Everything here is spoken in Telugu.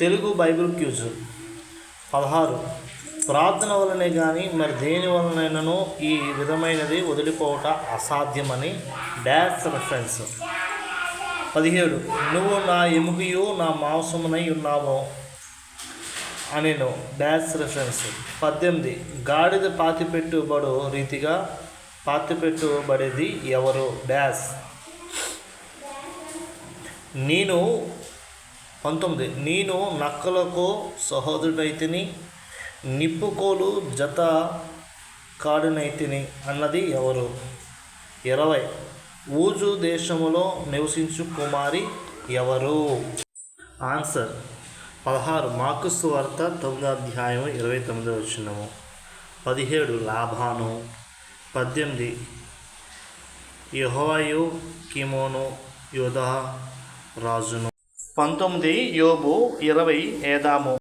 తెలుగు బైబిల్ క్యూజ్ 16. ప్రార్థన వలనే కానీ మరి దేని వలనైనను ఈ విధమైనది వదిలిపోవట అసాధ్యమని డాష్ రెఫరెన్స్. 17. నువ్వు నా ఎముకయు నా మాంసమునై ఉన్నావు అనెను డాష్ రెఫరెన్స్. 18. గాడిద పాతిపెట్టుబడు రీతిగా పాతిపెట్టుబడేది ఎవరు డాష్. 19. నేను నక్కలకు సహోదరుడైతిని, నిప్పుకోలు జత కాడినైతిని అన్నది ఎవరు. 20. ఊజు దేశములో నివసించు కుమారి ఎవరు. ఆన్సర్ 16. మార్కు సువార్త 9వ అధ్యాయం 29వ వచనము. 17. లాబాను. 18. యెహోవాయు కీమోను యోధా రాజును. 19. యోబు. 20. ఏదాము.